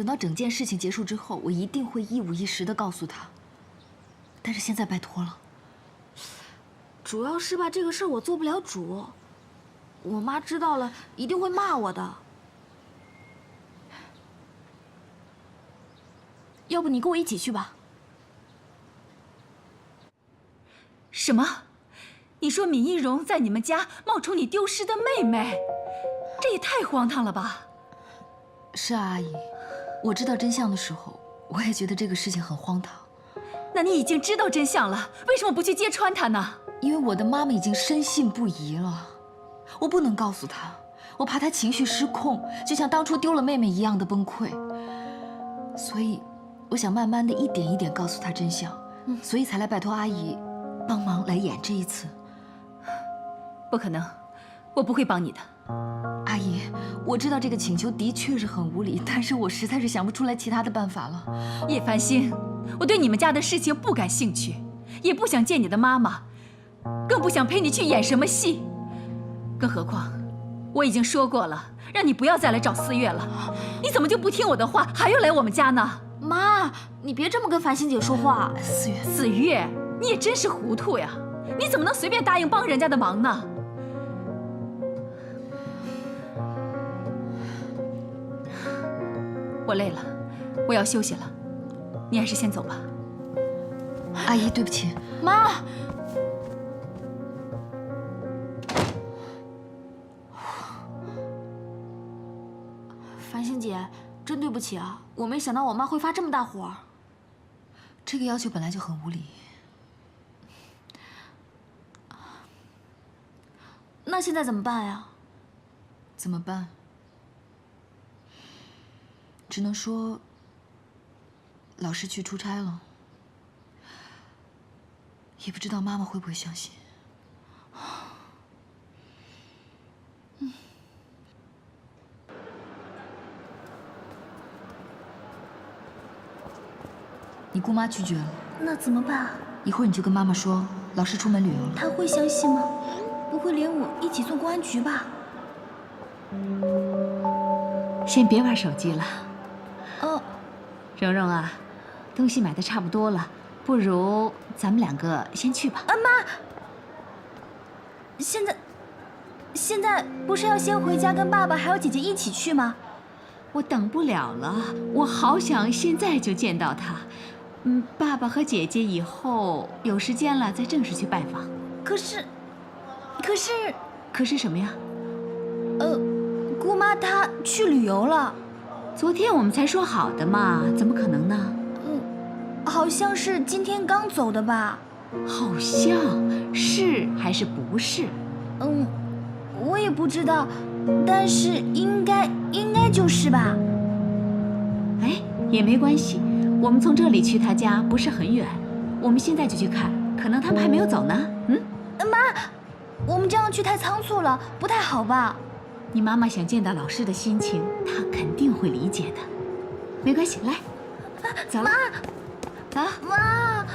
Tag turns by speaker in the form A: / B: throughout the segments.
A: 等到整件事情结束之后，我一定会一五一十的告诉他。但是现在拜托了。
B: 主要是吧，这个事儿我做不了主，我妈知道了一定会骂我的。要不你跟我一起去吧？
C: 什么？你说闵一荣在你们家冒充你丢失的妹妹，这也太荒唐了吧？
A: 是啊，阿姨，我知道真相的时候，我也觉得这个事情很荒唐。
C: 那你已经知道真相了，为什么不去揭穿他呢？
A: 因为我的妈妈已经深信不疑了，我不能告诉她，我怕她情绪失控，就像当初丢了妹妹一样的崩溃。所以，我想慢慢的一点一点告诉她真相，所以才来拜托阿姨帮忙来演这一次。
C: 不可能，我不会帮你的。
A: 阿姨，我知道这个请求的确是很无理，但是我实在是想不出来其他的办法了。
C: 叶繁星，我对你们家的事情不感兴趣，也不想见你的妈妈，更不想陪你去演什么戏。更何况，我已经说过了，让你不要再来找四月了。你怎么就不听我的话，还要来我们家呢？
B: 妈，你别这么跟繁星姐说话。
C: 四月，你也真是糊涂呀！你怎么能随便答应帮人家的忙呢？我累了，我要休息了，你还是先走吧。
A: 阿姨，对不起，
B: 妈。繁星姐，真对不起啊，我没想到我妈会发这么大火。
A: 这个要求本来就很无理。
B: 那现在怎么办呀？
A: 怎么办？只能说，老师去出差了，也不知道妈妈会不会相信。你姑妈拒绝了，
D: 那怎么办？
A: 一会儿你就跟妈妈说，老师出门旅游了。
D: 她会相信吗？不会连我一起送公安局吧？
E: 先别玩手机了。
D: 哦，
E: 蓉蓉啊，东西买的差不多了，不如咱们两个先去吧。
D: 妈，现在不是要先回家跟爸爸还有姐姐一起去吗？
E: 我等不了了，我好想现在就见到他。爸爸和姐姐以后有时间了再正式去拜访。
D: 可是
E: 什么呀？
D: 姑妈她去旅游了。
E: 昨天我们才说好的嘛，怎么可能呢？
D: 好像是今天刚走的吧？
E: 好像是还是不是？
D: 我也不知道，但是应该就是吧。
E: 哎，也没关系，我们从这里去他家不是很远，我们现在就去看，可能他们还没有走呢。
D: 妈，我们这样去太仓促了，不太好吧？
E: 你妈妈想见到老师的心情，她肯定会理解的。没关系，来，走了。走。
D: 妈。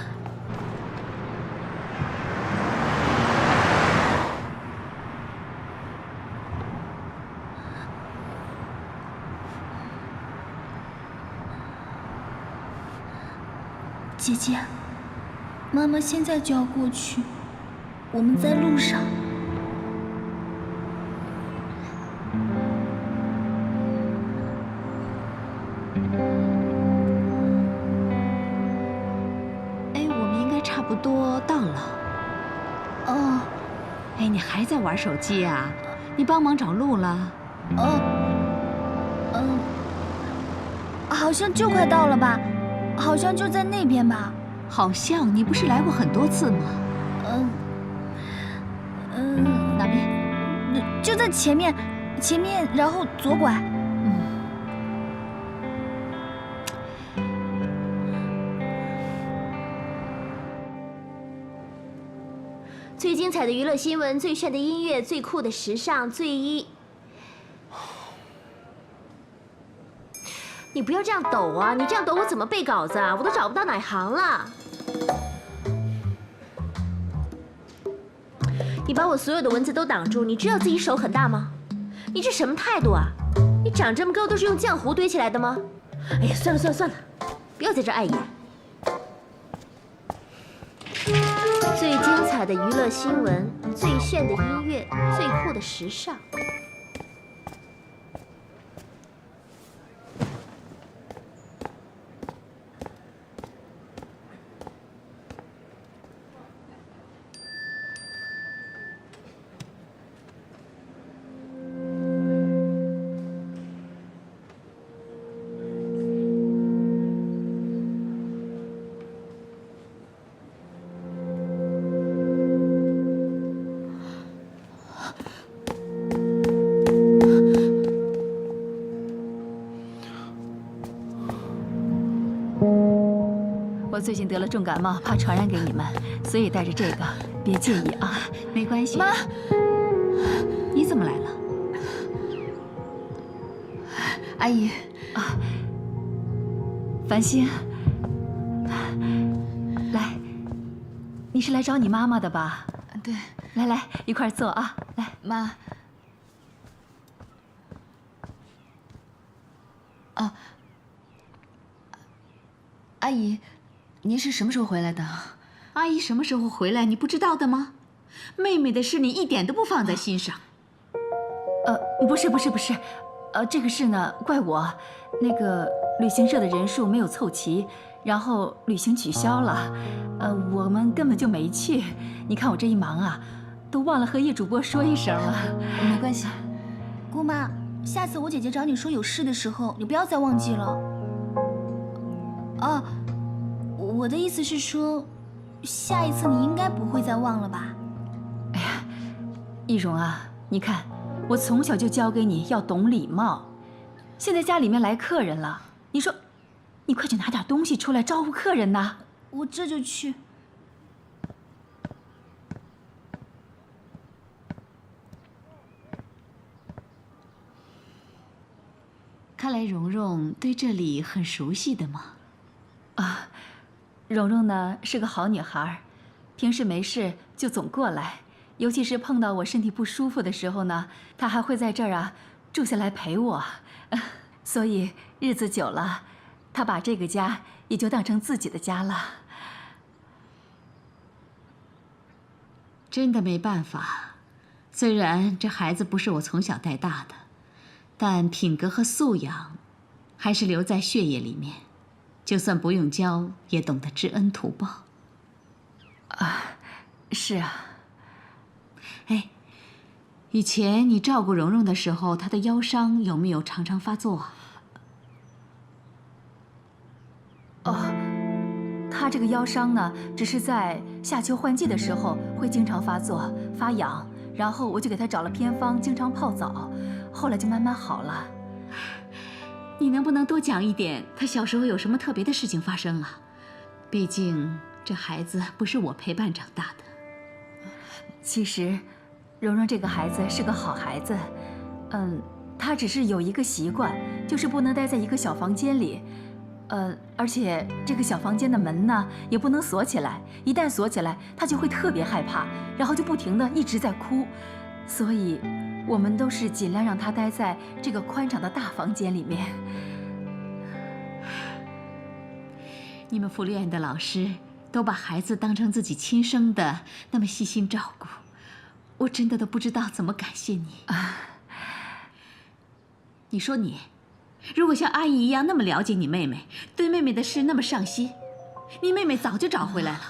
D: 姐姐，妈妈现在就要过去，我们在路上。
E: 哎，我们应该差不多到了。
D: 哦。
E: 哎，你还在玩手机啊？你帮忙找路了？
D: 好像就快到了吧？好像就在那边吧？
E: 好像，你不是来过很多次吗？哪边？
D: 就在前面，然后左拐。
F: 最精彩的娱乐新闻，最炫的音乐，最酷的时尚，你不要这样抖啊！你这样抖我怎么背稿子啊？我都找不到哪行了。你把我所有的文字都挡住，你知道自己手很大吗？你这什么态度啊？你长这么高都是用浆糊堆起来的吗？哎呀，算了算了算了，不要在这碍眼。最精彩的娱乐新闻，最炫的音乐，最酷的时尚。
C: 我最近得了重感冒，怕传染给你们，所以带着这个，别介意啊。
E: 没关系。
A: 妈，
E: 你怎么来了？
A: 阿姨，
C: 繁星，来，你是来找你妈妈的吧？
A: 对，
C: 来来，一块儿坐啊，来。
A: 妈。哦，阿姨，您是什么时候回来的？
E: 阿姨什么时候回来？你不知道的吗？妹妹的事你一点都不放在心上。
C: 不是，这个事呢，怪我，那个旅行社的人数没有凑齐，然后旅行取消了，我们根本就没去。你看我这一忙啊，都忘了和叶主播说一声了。
A: 没关系。
D: 姑妈，下次我姐姐找你说有事的时候，你不要再忘记了。哦，我的意思是说，下一次你应该不会再忘了吧？
C: 易容啊，你看，我从小就教给你要懂礼貌。现在家里面来客人了，你说，你快去拿点东西出来招呼客人呐。
D: 我这就去。
E: 看来蓉蓉对这里很熟悉的嘛。
C: 蓉蓉呢是个好女孩，平时没事就总过来，尤其是碰到我身体不舒服的时候呢，她还会在这儿啊住下来陪我。所以日子久了，她把这个家也就当成自己的家了。
E: 真的没办法，虽然这孩子不是我从小带大的，但品格和素养还是留在血液里面，就算不用教，也懂得知恩图报。
C: 是啊。
E: 哎，以前你照顾蓉蓉的时候，她的腰伤有没有常常发作啊？
C: 她这个腰伤呢，只是在夏秋换季的时候会经常发作发痒，然后我就给她找了偏方，经常泡澡，后来就慢慢好了。
E: 你能不能多讲一点，她小时候有什么特别的事情发生啊？毕竟这孩子不是我陪伴长大的。
C: 其实，蓉蓉这个孩子是个好孩子，她只是有一个习惯，就是不能待在一个小房间里，而且这个小房间的门呢也不能锁起来，一旦锁起来，她就会特别害怕，然后就不停地一直在哭，所以我们都是尽量让她待在这个宽敞的大房间里面。
E: 你们福利院的老师都把孩子当成自己亲生的，那么细心照顾，我真的都不知道怎么感谢你。你说你，如果像阿姨一样那么了解你妹妹，对妹妹的事那么上心，你妹妹早就找回来了。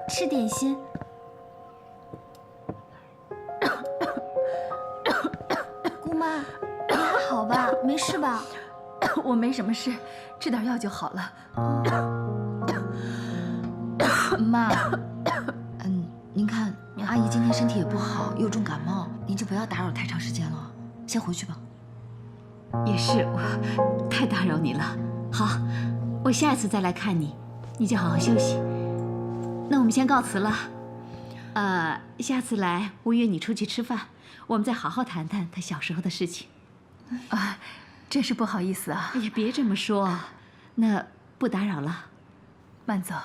D: 吃点心。姑妈，你还好吧？没事吧？
C: 我没什么事，吃点药就好了。
A: 妈，您看阿姨今天身体也不好，又重感冒，您就不要打扰太长时间了，先回去吧。
E: 也是，我太打扰你了。好，我下次再来看你，你就好好休息。那我们先告辞了。下次来我约你出去吃饭，我们再好好谈谈他小时候的事情。
C: 真是不好意思啊。
E: 哎呀，别这么说，那不打扰了。
C: 慢走。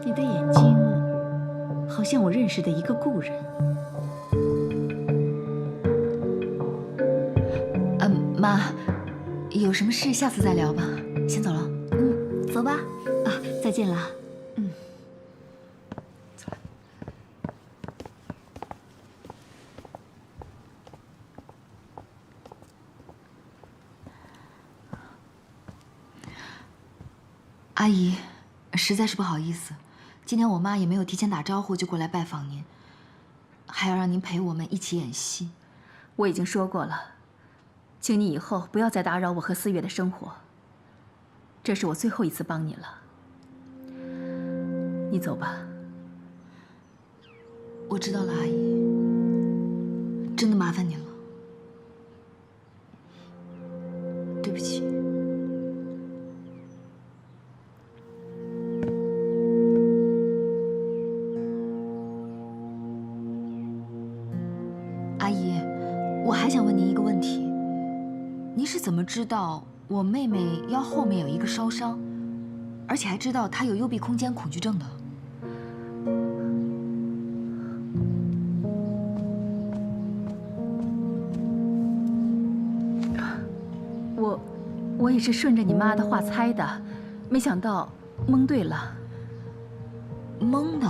E: 你的眼睛好像我认识的一个故人。
A: 妈，有什么事下次再聊吧，先走了。
D: 走吧。
E: 啊，再见了。
A: 阿姨，实在是不好意思，今天我妈也没有提前打招呼就过来拜访您，还要让您陪我们一起演戏。
C: 我已经说过了，请你以后不要再打扰我和思月的生活。这是我最后一次帮你了，你走吧。
A: 我知道了，阿姨，真的麻烦您了，对不起。阿姨，我还想问您一个问题，您是怎么知道我妹妹腰后面有一个烧伤，而且还知道她有幽闭空间恐惧症的？
C: 我也是顺着你妈的话猜的，没想到蒙对了。
A: 蒙的？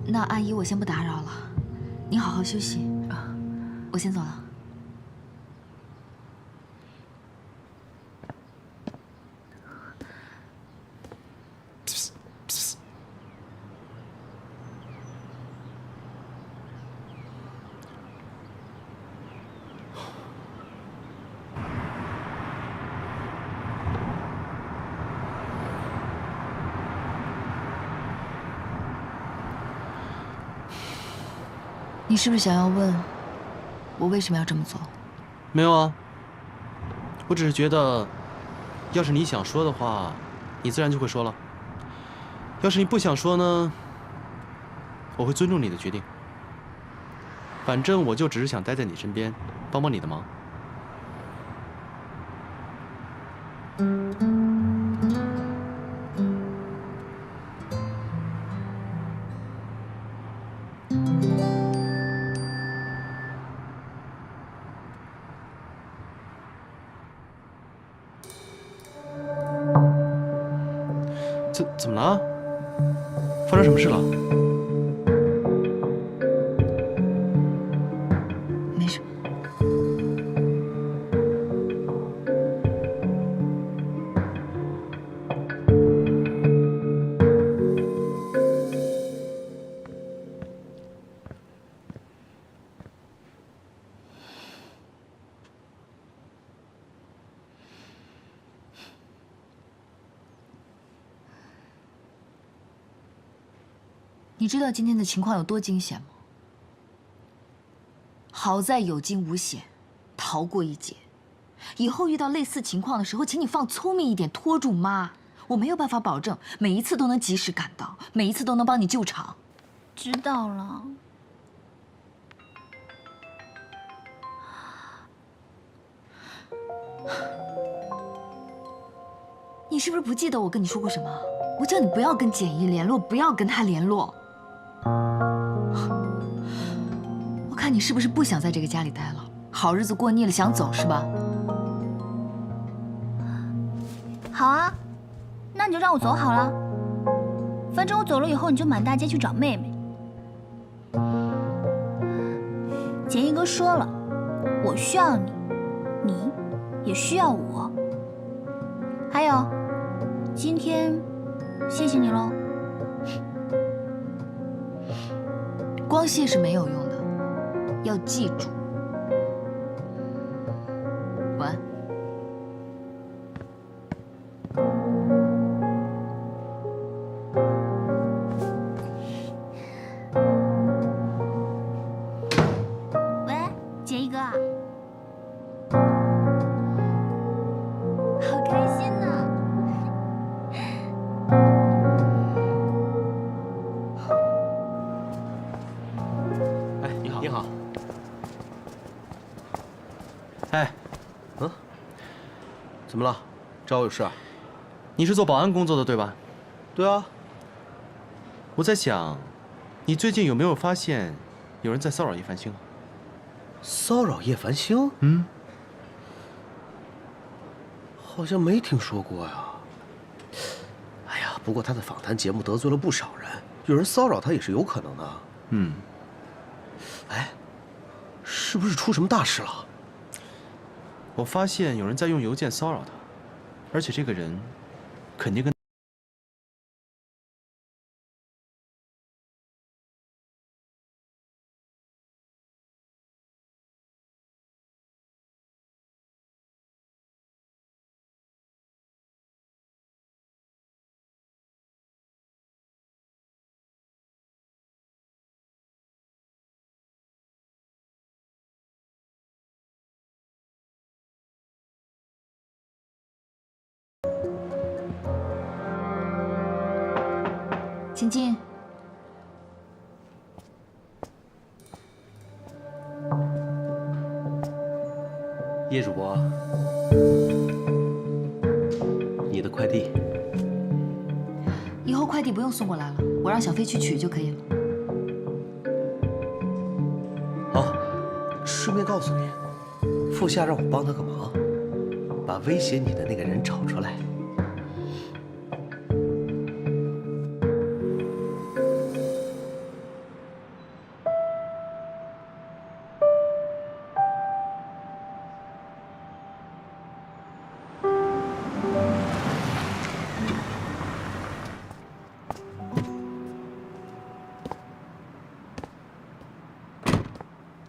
A: 那阿姨，我先不打扰了，您好好休息啊，我先走了。你是不是想要问，我为什么要这么做？
G: 没有啊，我只是觉得，要是你想说的话，你自然就会说了；要是你不想说呢，我会尊重你的决定。反正我就只是想待在你身边，帮帮你的忙。怎么了？发生什么事了？
A: 没什么。你知道今天的情况有多惊险吗？好在有惊无险，逃过一劫。以后遇到类似情况的时候，请你放聪明一点，拖住妈。我没有办法保证每一次都能及时赶到，每一次都能帮你救场。
D: 知道了。
A: 你是不是不记得我跟你说过什么？我叫你不要跟简一联络，不要跟他联络。我看你是不是不想在这个家里待了？好日子过腻了，想走是吧？
D: 好啊，那你就让我走好了。反正我走了以后，你就满大街去找妹妹。简一哥说了，我需要你，你也需要我。还有，今天谢谢你喽。
A: 光谢是没有用的，要记住。晚安。
D: 喂，简一哥啊，好开心呐！
G: 哎，你好，你好。哎，
H: 怎么了？找我有事啊？
G: 你是做保安工作的对吧？
H: 对啊。
G: 我在想，你最近有没有发现有人在骚扰叶繁星啊？
H: 骚扰叶繁星？
G: 嗯，
H: 好像没听说过呀。哎呀，不过他的访谈节目得罪了不少人，有人骚扰他也是有可能的。
G: 嗯。
H: 哎，是不是出什么大事了？
G: 我发现有人在用邮件骚扰他，而且这个人肯定跟……
A: 请进。
H: 叶主播，你的快递。
A: 以后快递不用送过来了，我让小飞去取就可以了。
H: 哦，顺便告诉你，副夏让我帮他个忙，把威胁你的那个人找出来。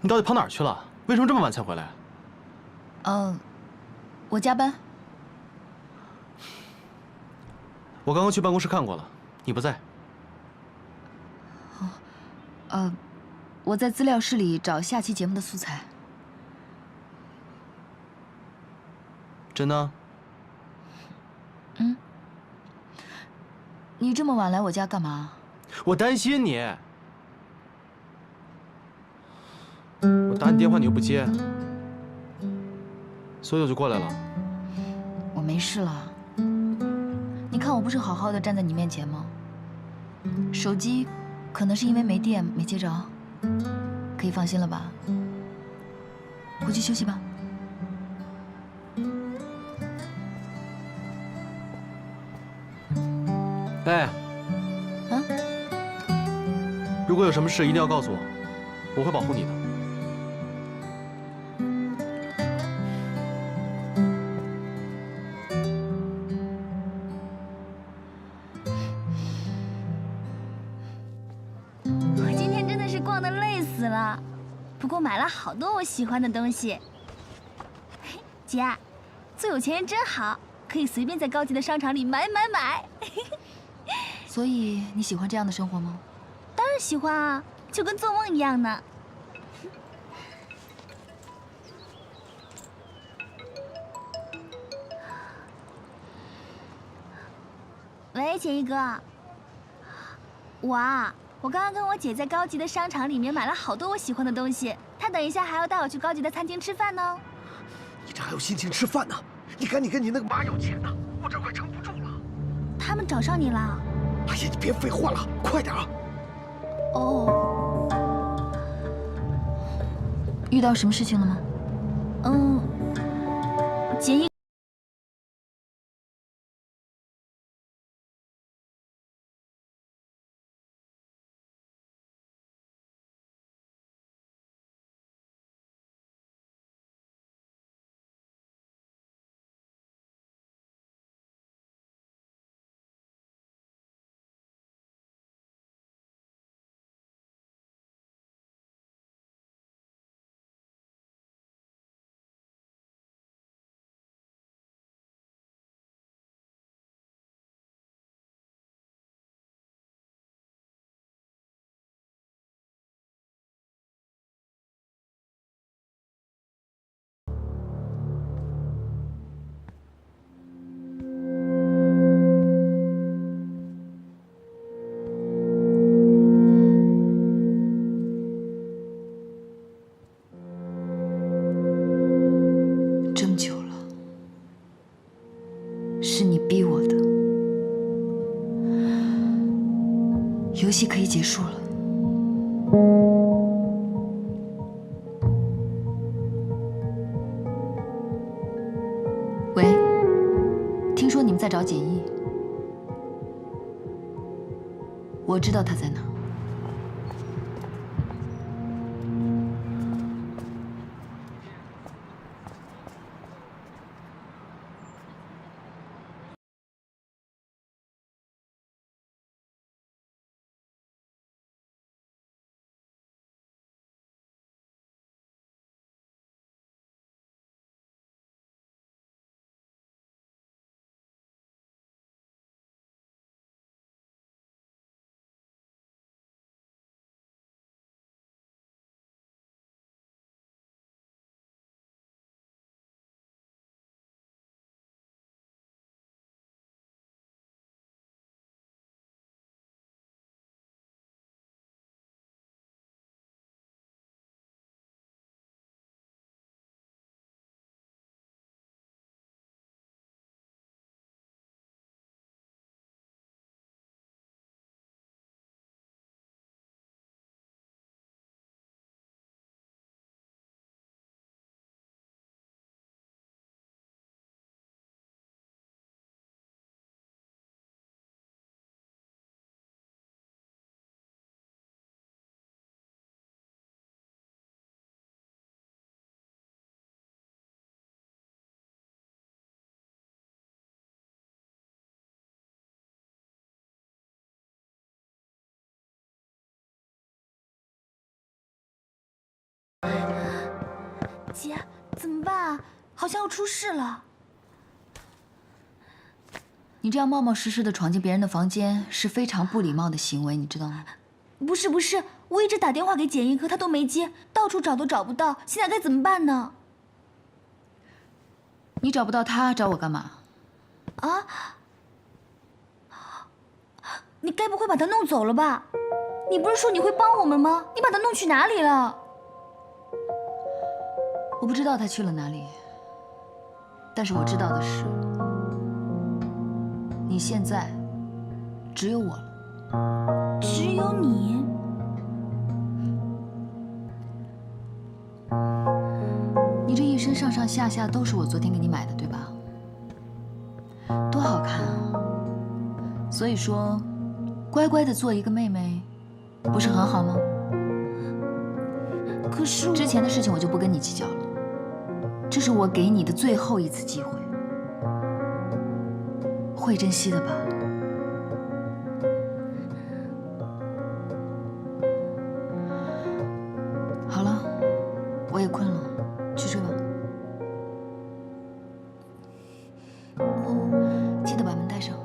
G: 你到底跑哪儿去了？为什么这么晚才回来？
A: 我加班。
G: 我刚刚去办公室看过了，你不在。
A: 我在资料室里找下期节目的素材。
G: 真的？
A: 嗯。你这么晚来我家干嘛？
G: 我担心你。我打你电话你又不接，所以我就过来了。
A: 我没事了。你看我不是好好的站在你面前吗？手机可能是因为没电没接着，可以放心了吧？回去休息吧。
G: 哎，如果有什么事一定要告诉我，我会保护你的。
D: 我今天真的是逛得累死了，不过买了好多我喜欢的东西。嘿，姐，做有钱人真好，可以随便在高级的商场里买。
A: 所以你喜欢这样的生活吗？
D: 当然喜欢啊，就跟做梦一样呢。喂，杰一哥，我刚刚跟我姐在高级的商场里面买了好多我喜欢的东西，她等一下还要带我去高级的餐厅吃饭呢。
H: 你这还有心情吃饭呢？你赶紧跟你那个妈要钱呢，我这快撑不住了。
D: 他们找上你了？
H: 哎呀，你别废话了，快点啊！
D: 哦，
A: 遇到什么事情了吗？
D: 杰一。
A: 戏可以结束了。喂，听说你们在找简易，我知道他在哪儿。
D: 姐，怎么办啊？好像要出事了。
A: 你这样冒冒失失的闯进别人的房间是非常不礼貌的行为，你知道吗？
D: 不是，我一直打电话给简一科，他都没接，到处找都找不到，现在该怎么办呢？
A: 你找不到他，找我干嘛？
D: 啊？你该不会把他弄走了吧？你不是说你会帮我们吗？你把他弄去哪里了？
A: 我不知道他去了哪里，但是我知道的是，你现在只有我了。
D: 只有你？
A: 你这一身上上下下都是我昨天给你买的，对吧？多好看啊！所以说，乖乖的做一个妹妹，不是很好吗？
D: 可是
A: 之前的事情我就不跟你计较了，这是我给你的最后一次机会，会珍惜的吧？好了，我也困了，去睡吧。记得把门带上。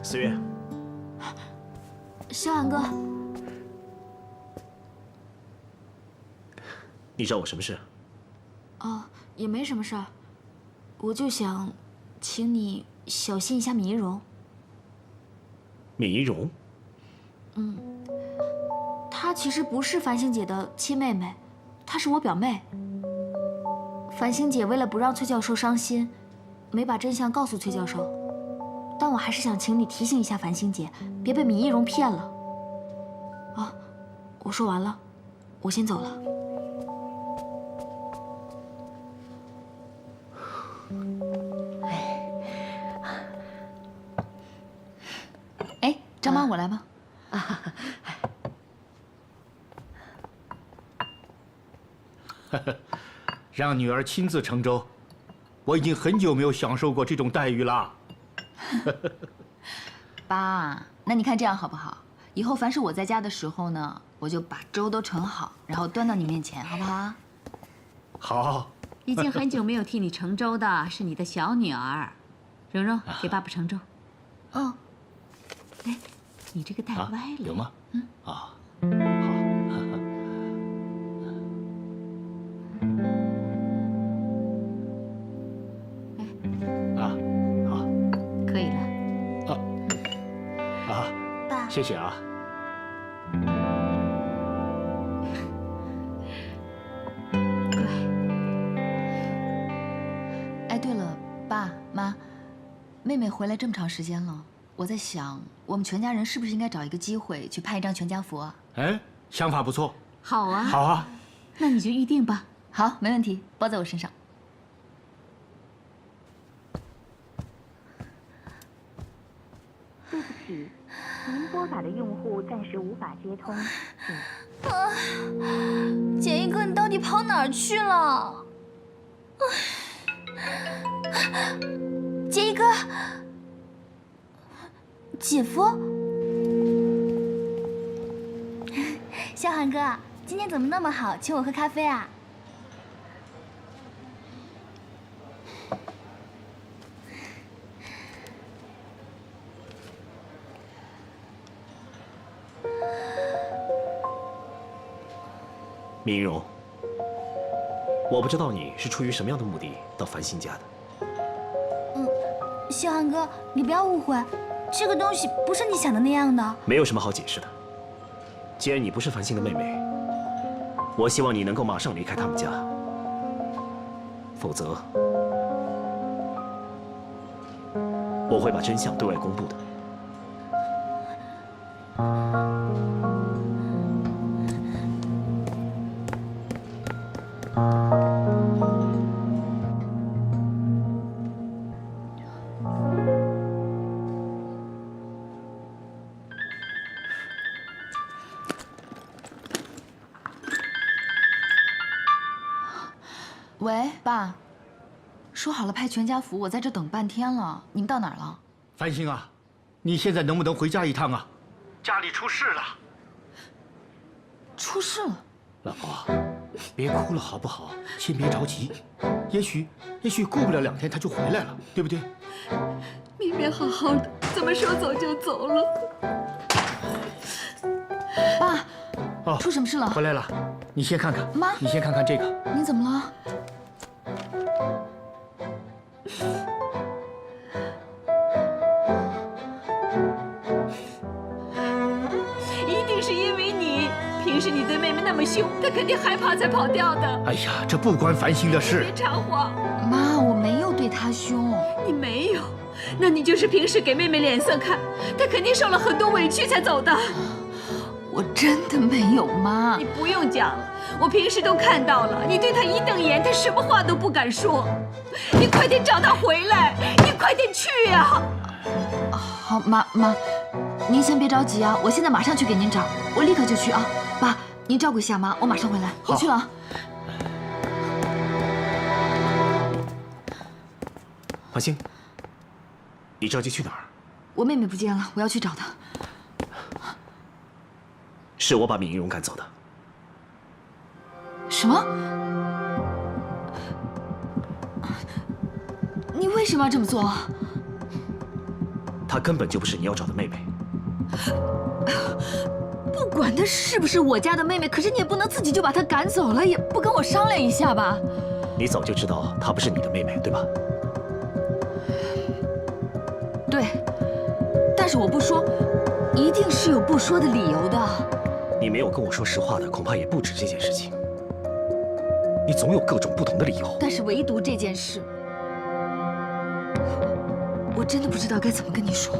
I: 思月，
D: 小婉哥，
I: 你找我什么事？
B: 哦，也没什么事儿，我就想，请你小心一下米一荣。
I: 米一荣？
B: 她其实不是繁星姐的亲妹妹，她是我表妹。繁星姐为了不让崔教授伤心，没把真相告诉崔教授。但我还是想请你提醒一下繁星姐，别被米一荣骗了。啊，我说完了，我先走了。
A: 哎，张妈，我来吧。
J: 让女儿亲自乘舟，我已经很久没有享受过这种待遇了。
A: 爸，那你看这样好不好？以后凡是我在家的时候呢，我就把粥都盛好，然后端到你面前，好不好啊？
I: 好。
E: 已经很久没有替你盛粥的是你的小女儿，蓉蓉，给爸爸盛粥。
D: 哦，
E: 来，你这个带歪了。
I: 有吗？啊，好。啊，好。
E: 可以了。
D: 爸，
I: 谢谢啊。
A: 哎，对了，爸妈，妹妹回来这么长时间了，我在想，我们全家人是不是应该找一个机会去拍一张全家福啊？
J: 哎，想法不错。
E: 好啊。
J: 好啊。
E: 那你就预定吧。
A: 好，没问题，包在我身上。
F: 对不起，您拨打的用户暂时无法接通。
D: 简一哥，你到底跑哪儿去了？简一哥，姐夫，小韩哥，今天怎么那么好，请我喝咖啡啊？
I: 明荣，我不知道你是出于什么样的目的到繁星家的。
D: 小韩哥，你不要误会，这个东西不是你想的那样的。
I: 没有什么好解释的。既然你不是繁星的妹妹，我希望你能够马上离开他们家，否则我会把真相对外公布的。
A: 喂，爸，说好了拍全家福，我在这等半天了，你们到哪儿了？
J: 繁星啊，你现在能不能回家一趟啊？家里出事了。
A: 出事了？
J: 老婆，别哭了好不好？先别着急，也许过不了2天他就回来了，对不对？
C: 明明好好的，怎么说走就走了？
A: 爸，
J: 哦，
A: 出什么事了？
J: 回来了，你先看看。
A: 妈
J: 你先看看这个。
A: 你怎么了？
C: 一定是因为你，平时你对妹妹那么凶，她肯定害怕才跑掉的。
J: 哎呀，这不关繁星的事
C: 别。插话，
A: 妈，我没有对她凶。
C: 你没有，那你就是平时给妹妹脸色看，她肯定受了很多委屈才走的。
A: 我真的没有，妈。
C: 你不用讲了，我平时都看到了，你对她一瞪眼，她什么话都不敢说。你快点找她回来，你快点去呀！
A: 好，妈，您先别着急啊，我现在马上去给您找，我立刻就去啊。爸，您照顾一下妈，我马上回来，我去了啊。
I: 繁星，你着急去哪儿？
A: 我妹妹不见了，我要去找她。
I: 是我把闵一荣赶走的。
A: 什么？你为什么要这么做？
I: 她根本就不是你要找的妹妹。
A: 不管她是不是我家的妹妹，可是你也不能自己就把她赶走了，也不跟我商量一下吧？
I: 你早就知道她不是你的妹妹，对吧？
A: 对，但是我不说，一定是有不说的理由的。
I: 你没有跟我说实话的，恐怕也不止这件事情。你总有各种不同的理由。
A: 但是唯独这件事，我真的不知道该怎么跟你说。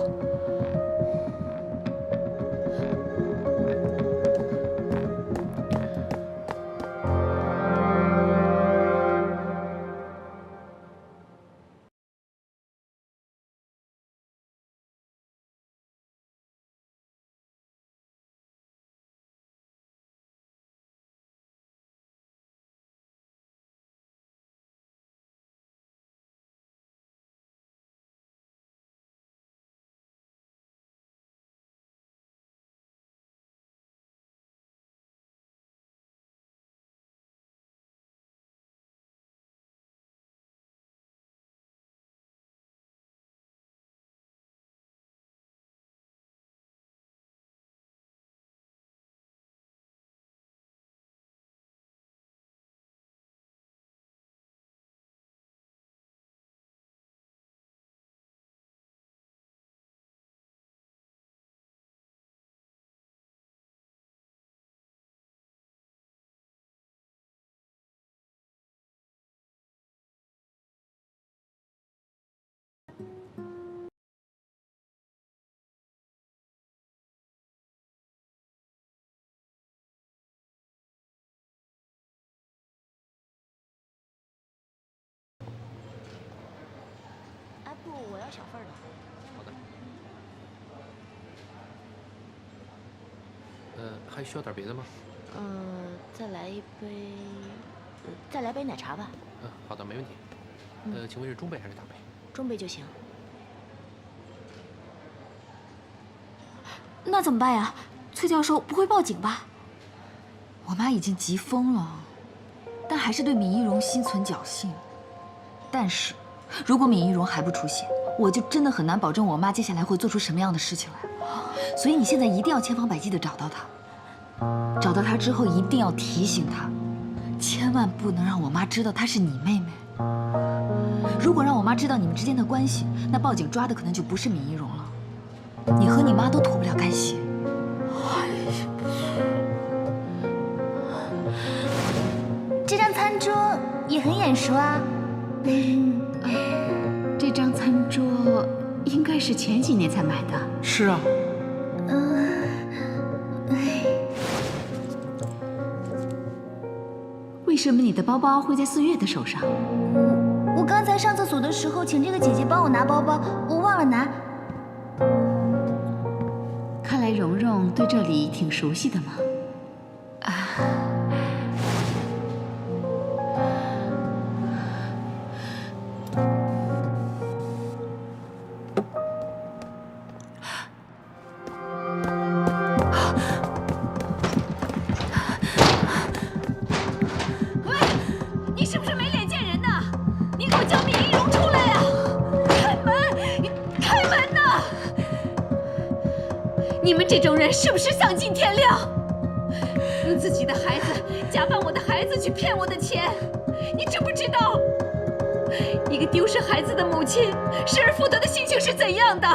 F: 要小份的。
G: 好的。还需要点别的吗？
F: 再来一杯，再来杯奶茶吧。
G: 好的，没问题。请问是中杯还是大杯？
F: 中杯就行。
B: 那怎么办呀？崔教授不会报警吧？
A: 我妈已经急疯了，但还是对闵一荣心存侥幸。但是，如果闵一荣还不出现，我就真的很难保证我妈接下来会做出什么样的事情来。所以你现在一定要千方百计地找到她，找到她之后一定要提醒她，千万不能让我妈知道她是你妹妹。如果让我妈知道你们之间的关系，那报警抓的可能就不是闵一荣了，你和你妈都脱不了干系。
D: 这张餐桌也很眼熟啊。
E: 这张餐桌应该是前几年才买的。
G: 是啊。
E: 为什么你的包包会在4月的手上？
D: 我刚才上厕所的时候，请这个姐姐帮我拿包包，我忘了拿。
E: 看来蓉蓉对这里挺熟悉的嘛。
C: 你们这种人是不是丧尽天良？用自己的孩子假扮我的孩子去骗我的钱，你知不知道？一个丢失孩子的母亲失而复得的心情是怎样的？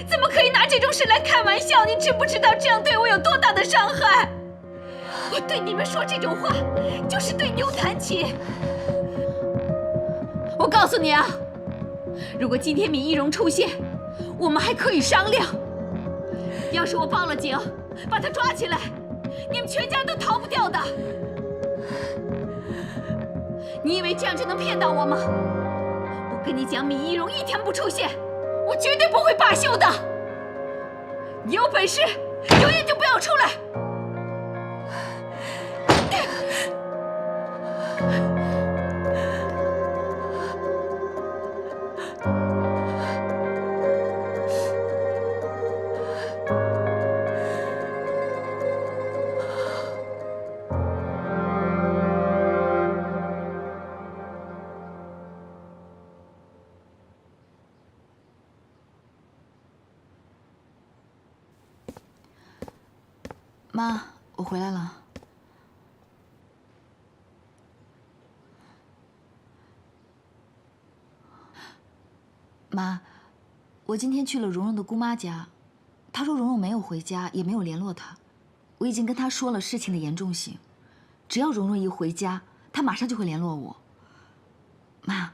C: 怎么可以拿这种事来开玩笑？你知不知道这样对我有多大的伤害？我对你们说这种话，就是对牛弹琴。我告诉你啊，如果今天闵一荣出现，我们还可以商量。要是我报了警，把他抓起来，你们全家都逃不掉的。你以为这样就能骗到我吗？我跟你讲，闵一荣一天不出现，我绝对不会罢休的。你有本事，永远就不要出来。
A: 妈，我回来了。妈，我今天去了蓉蓉的姑妈家，她说蓉蓉没有回家，也没有联络她。我已经跟她说了事情的严重性，只要蓉蓉一回家，她马上就会联络我。妈，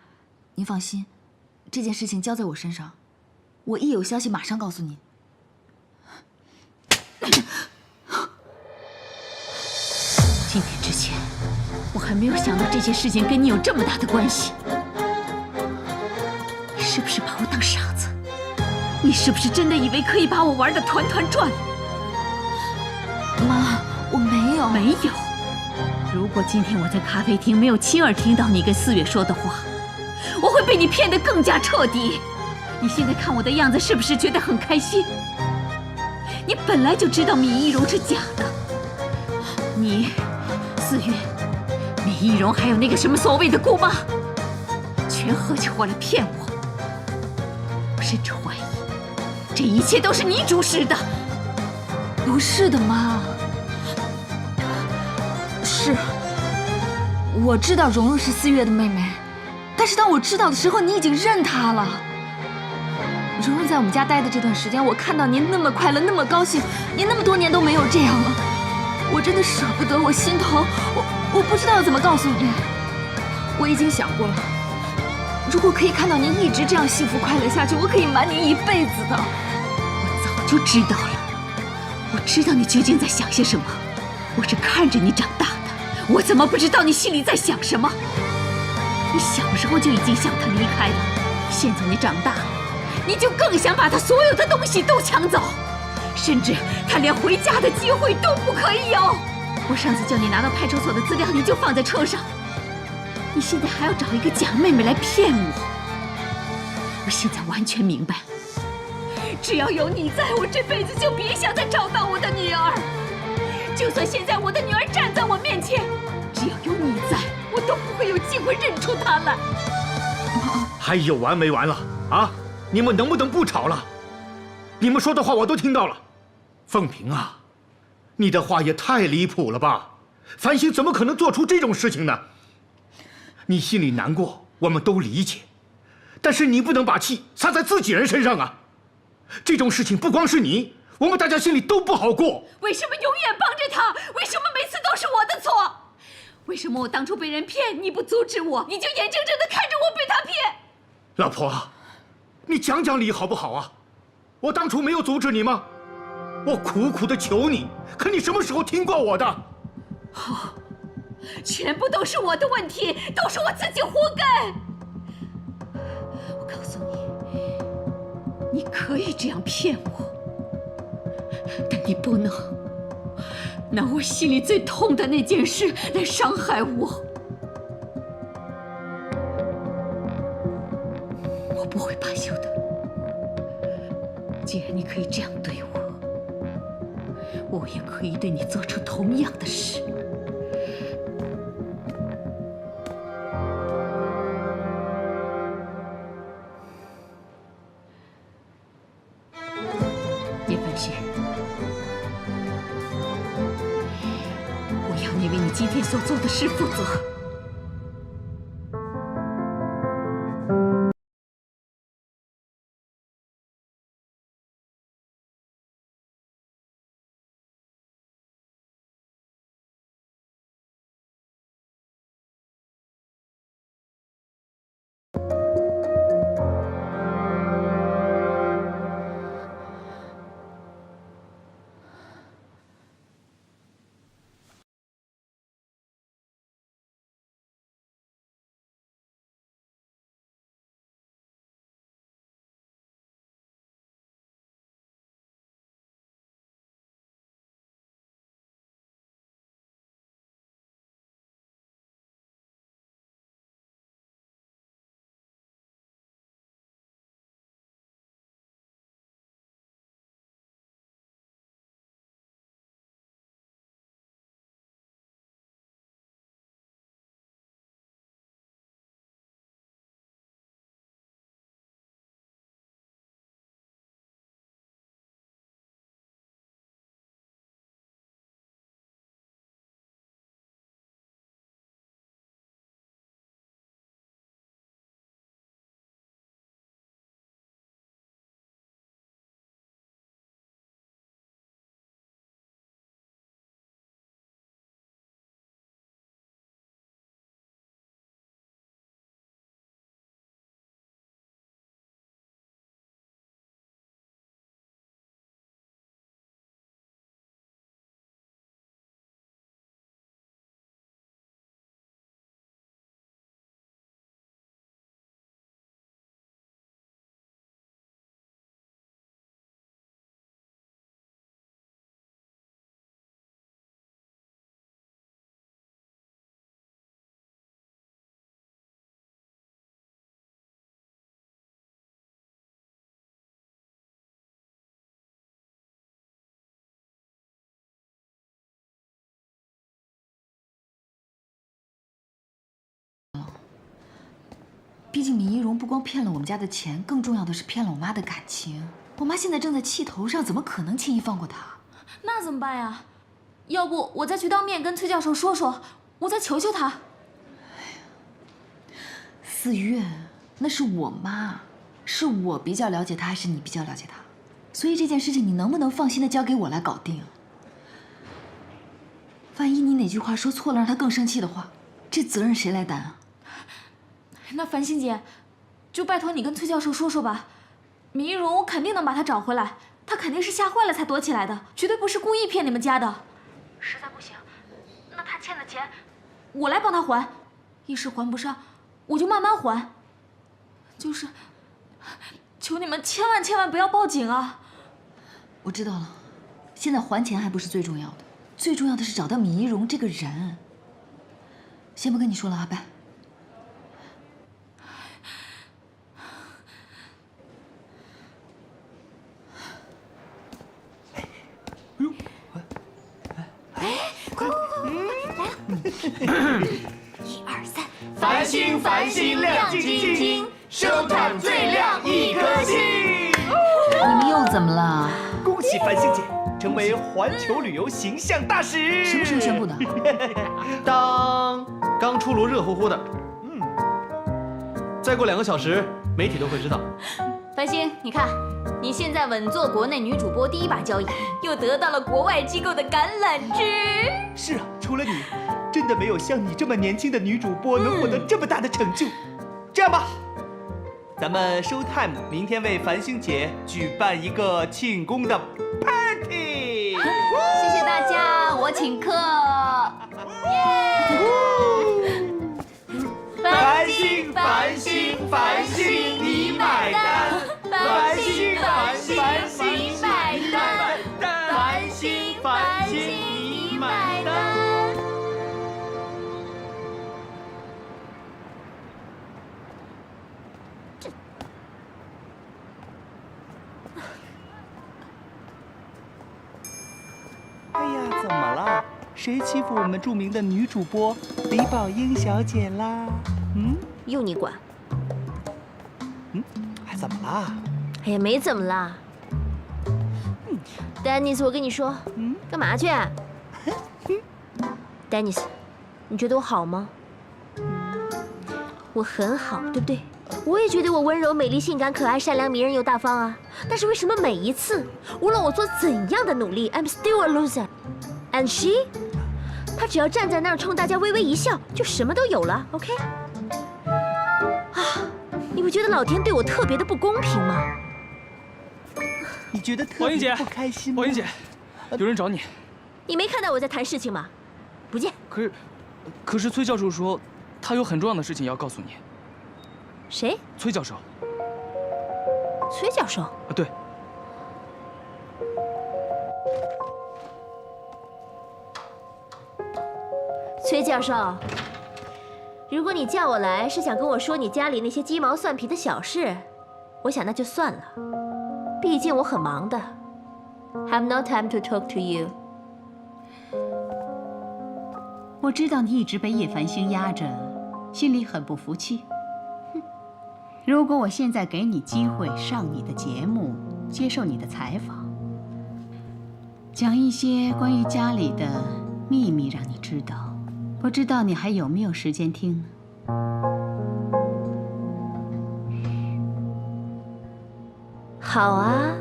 A: 您放心，这件事情交在我身上，我一有消息马上告诉您。
E: 今天之前，我还没有想到这些事情跟你有这么大的关系。你是不是把我当傻子？你是不是真的以为可以把我玩得团团转？
A: 妈，我没有。
E: 没有。如果今天我在咖啡厅没有亲耳听到你跟4月说的话，我会被你骗得更加彻底。你现在看我的样子，是不是觉得很开心？你本来就知道闵一荣是假的，你。4月，闵一荣还有那个什么所谓的姑妈，全合起伙来骗我。我甚至怀疑，这一切都是你主使的。
A: 不是的，妈。是，我知道蓉蓉是4月的妹妹，但是当我知道的时候，你已经认她了。蓉蓉在我们家待的这段时间，我看到您那么快乐，那么高兴，您那么多年都没有这样了。我真的舍不得，我心疼，我不知道要怎么告诉你。我已经想过了，如果可以看到您一直这样幸福快乐下去，我可以瞒您一辈子的。
E: 我早就知道了，我知道你究竟在想些什么。我是看着你长大的，我怎么不知道你心里在想什么？你小时候就已经想他离开了，现在你长大了，
C: 你就更想把他所有的东西都抢走，甚至他连回家的机会都不可以有。我上次叫你拿到派出所的资料，你就放在车上，你现在还要找一个假妹妹来骗我。我现在完全明白了，只要有你在，我这辈子就别想再找到我的女儿。就算现在我的女儿站在我面前，只要有你在，我都不会有机会认出她来。
J: 还有完没完了啊？你们能不能不吵了？你们说的话我都听到了。凤萍啊，你的话也太离谱了吧？繁星怎么可能做出这种事情呢？你心里难过，我们都理解，但是你不能把气撒在自己人身上啊！这种事情不光是你，我们大家心里都不好过。
C: 为什么永远帮着他？为什么每次都是我的错？为什么我当初被人骗，你不阻止我，你就眼睁睁地看着我被他骗？
J: 老婆，你讲讲理好不好啊？我当初没有阻止你吗？我苦苦的求你，可你什么时候听过我的？
C: 好，全部都是我的问题，都是我自己活该。我告诉你，你可以这样骗我，但你不能拿我心里最痛的那件事来伤害我。我不会罢休的。既然你可以这样对我，我也可以对你做出同样的事。叶凡雪，我要你为你今天所做的事负责。毕竟米一荣不光骗了我们家的钱，更重要的是骗了我妈的感情。我妈现在正在气头上，怎么可能轻易放过他？
B: 那怎么办呀？要不我再去当面跟崔教授说说，我再求求他。
A: 四月，那是我妈，是我比较了解她，还是你比较了解她？所以这件事情你能不能放心的交给我来搞定？万一你哪句话说错了，让她更生气的话，这责任谁来担啊？
B: 那繁星姐，就拜托你跟崔教授说说吧。米一荣，我肯定能把他找回来，他肯定是吓坏了才躲起来的，绝对不是故意骗你们家的。实在不行，那他欠的钱，我来帮他还，一时还不上，我就慢慢还。就是求你们千万千万不要报警啊！
A: 我知道了，现在还钱还不是最重要的，最重要的是找到米一荣这个人。先不跟你说了，阿拜。
K: 繁星繁星亮晶晶，收看最亮一颗星。
A: 你们又怎么了？
K: 恭喜繁星姐成为环球旅游形象大使。
A: 什么时候宣布的？
G: 刚出炉，热乎乎的。再过2个小时，媒体都会知道。
C: 繁星，你看，你现在稳坐国内女主播第一把交椅，又得到了国外机构的橄榄枝。
K: 是啊，除了你，真的没有像你这么年轻的女主播能获得这么大的成就。这样吧，咱们 Showtime 明天为繁星姐举办一个庆功的 party。
C: 谢谢大家，我请客。
K: 繁星繁星繁星，你买单。繁星繁星繁星买单。繁星繁星你买单。哎呀，怎么了？谁欺负我们著名的女主播李宝英小姐啦？
F: 用你管？
K: 还怎么啦？
F: 哎呀，没怎么啦。丹尼斯，我跟你说，干嘛去啊？丹尼斯，你觉得我好吗？我很好，对不对？我也觉得我温柔、美丽、性感、可爱、善良、迷人又大方啊。但是为什么每一次，无论我做怎样的努力 ，I'm still a loser。And she， 她只要站在那儿冲大家微微一笑，就什么都有了。OK？ 啊，你不觉得老天对我特别的不公平吗？
K: 你觉得特别不开心吗？
L: 宝英姐，有人找你。
F: 你没看到我在谈事情吗？不见。
L: 可是崔教授说，他有很重要的事情要告诉你。
F: 谁？
L: 崔教授。
F: 崔教授？
L: 对。
F: 崔教授，如果你叫我来是想跟我说你家里那些鸡毛蒜皮的小事，我想那就算了。毕竟我很忙的 ，have no time to talk to you。
E: 我知道你一直被叶繁星压着，心里很不服气。如果我现在给你机会上你的节目，接受你的采访，讲一些关于家里的秘密让你知道，不知道你还有没有时间听呢？
F: 好啊。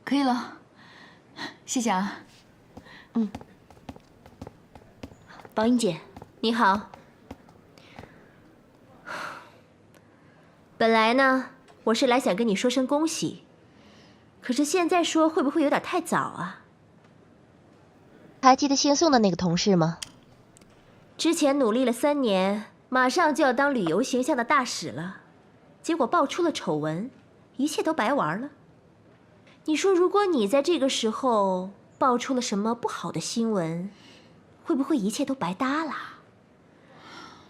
A: 可以了，谢谢啊。
F: 宝英姐，你好。本来呢，我是来想跟你说声恭喜，可是现在说会不会有点太早啊？
M: 还记得姓宋的那个同事吗？
F: 之前努力了3年，马上就要当旅游形象的大使了，结果爆出了丑闻，一切都白玩了。你说，如果你在这个时候爆出了什么不好的新闻，会不会一切都白搭了？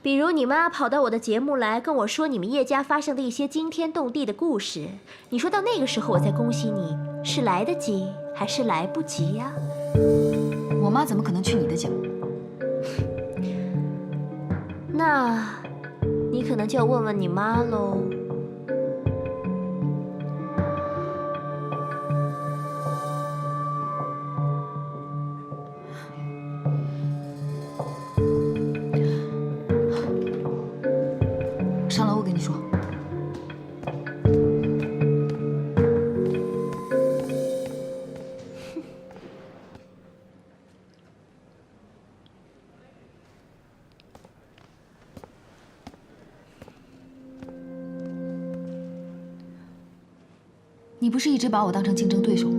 F: 比如你妈跑到我的节目来跟我说你们叶家发生的一些惊天动地的故事，你说到那个时候我再恭喜你，是来得及还是来不及呀？
A: 我妈怎么可能去你的节目？
F: 那，你可能就要问问你妈喽。
A: 上楼，我跟你说。你不是一直把我当成竞争对手吗？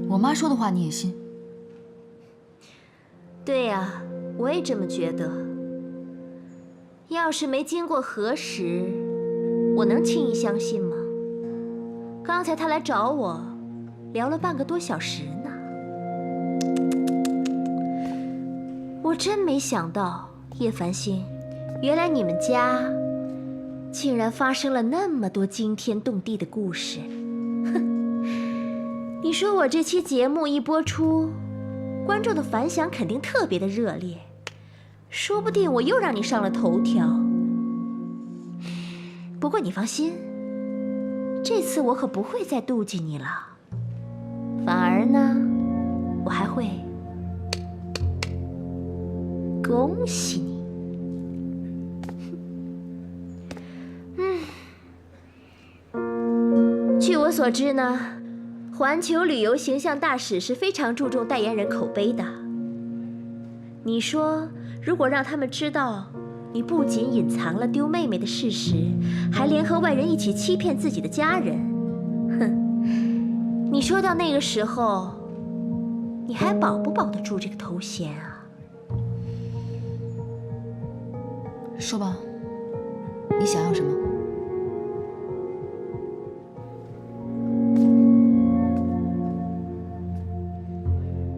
A: 我妈说的话你也信？
F: 对呀，我也这么觉得。要是没经过核实，我能轻易相信吗？刚才他来找我，聊了半个多小时呢。我真没想到，叶繁星，原来你们家竟然发生了那么多惊天动地的故事。哼，你说我这期节目一播出，观众的反响肯定特别的热烈，说不定我又让你上了头条。不过你放心，这次我可不会再妒忌你了，反而呢，我还会恭喜你。据我所知呢，环球旅游形象大使是非常注重代言人口碑的。你说，如果让他们知道你不仅隐藏了丢妹妹的事实，还联合外人一起欺骗自己的家人，哼，你说到那个时候，你还保不保得住这个头衔啊？
A: 说吧，你想要什么？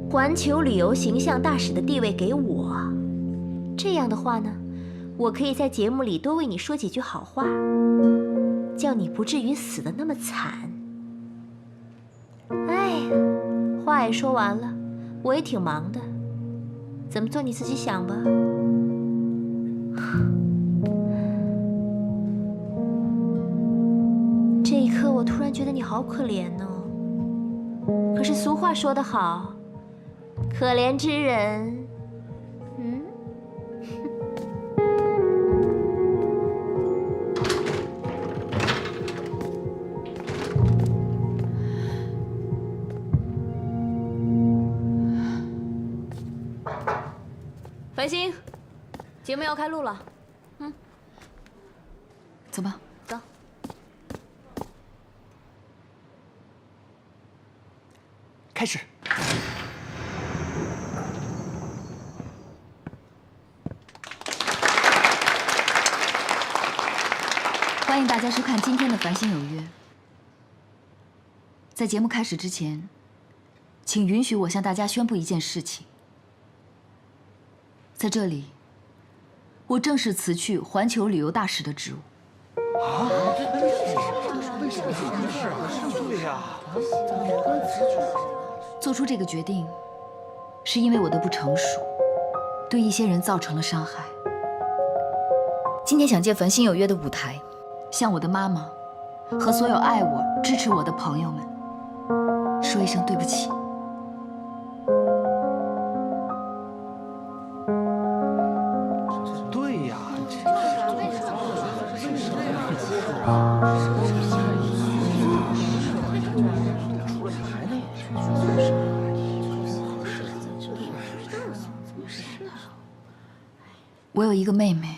F: 环球旅游形象大使的地位给我，这样的话呢，我可以在节目里多为你说几句好话，叫你不至于死得那么惨。哎，话也说完了，我也挺忙的，怎么做你自己想吧。这一刻，我突然觉得你好可怜哦。可是俗话说得好，可怜之人，
B: 繁星，节目要开录了，
A: 走吧。
B: 走。
K: 开始。
A: 欢迎大家收看今天的《繁星有约》。在节目开始之前，请允许我向大家宣布一件事情。在这里，我正式辞去环球旅游大使的职务。
K: 啊？为什么怎么回事啊？对呀，
A: 做出这个决定，是因为我的不成熟，对一些人造成了伤害。今天想借《繁星有约》的舞台，向我的妈妈和所有爱我、支持我的朋友们说一声对不起。
K: 对呀，
A: 我有一个妹妹。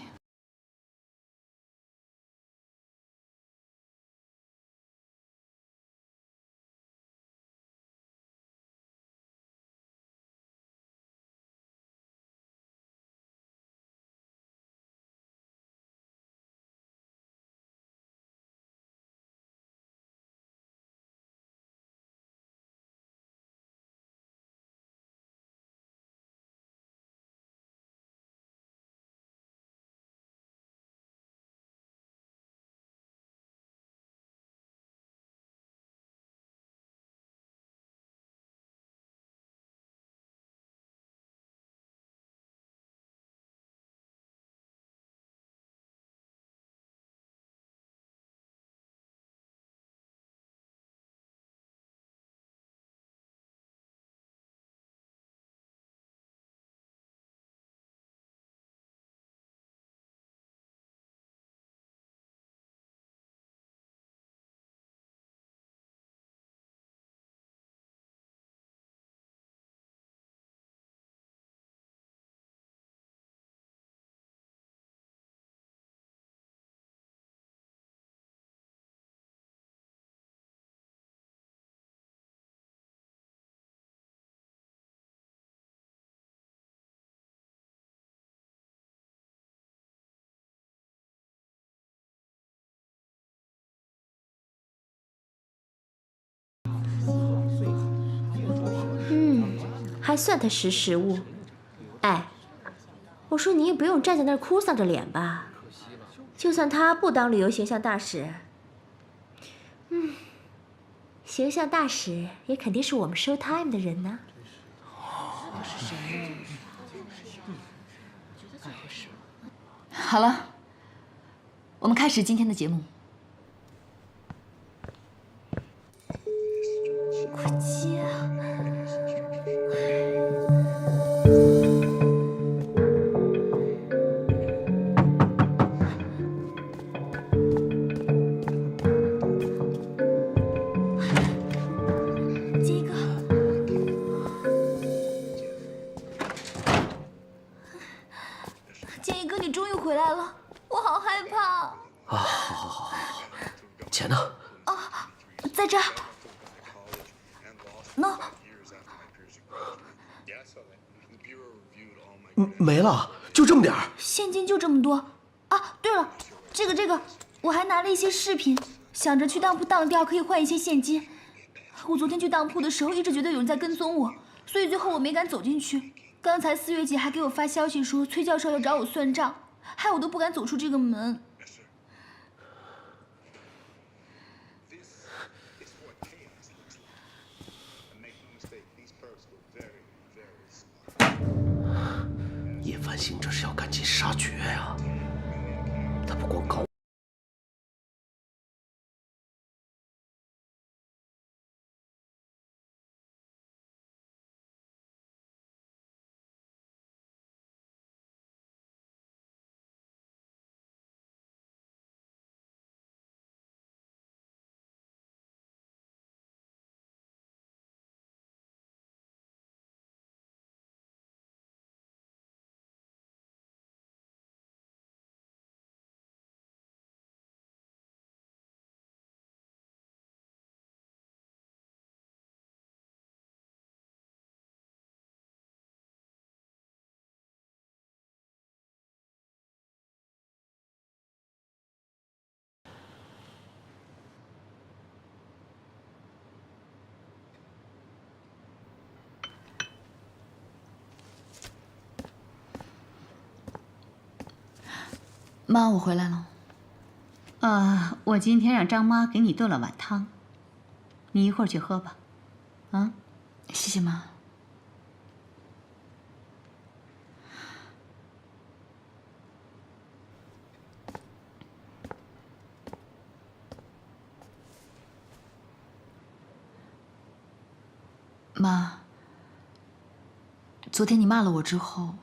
F: 还算他识时务。哎，我说你也不用站在那儿哭丧着脸吧。就算他不当旅游形象大使，形象大使也肯定是我们 Showtime 的人呢。
A: 好了，我们开始今天的节目。
B: 快接啊！接一个。建议哥，你终于回来了，我好害怕。
H: 啊，好，钱呢？
B: 在这儿。喏，
H: 没了，就这么点儿。
B: 现金就这么多啊！对了，这个，我还拿了一些饰品，想着去当铺当掉可以换一些现金。我昨天去当铺的时候，一直觉得有人在跟踪我，所以最后我没敢走进去。刚才4月姐还给我发消息说崔教授要找我算账，害我都不敢走出这个门。
H: 叶繁星这是要赶尽杀绝呀！他不光搞。
A: 妈，我回来了。
E: 我今天让张妈给你炖了碗汤，你一会儿去喝吧。啊，
A: 谢谢妈。妈，昨天你骂了我之后，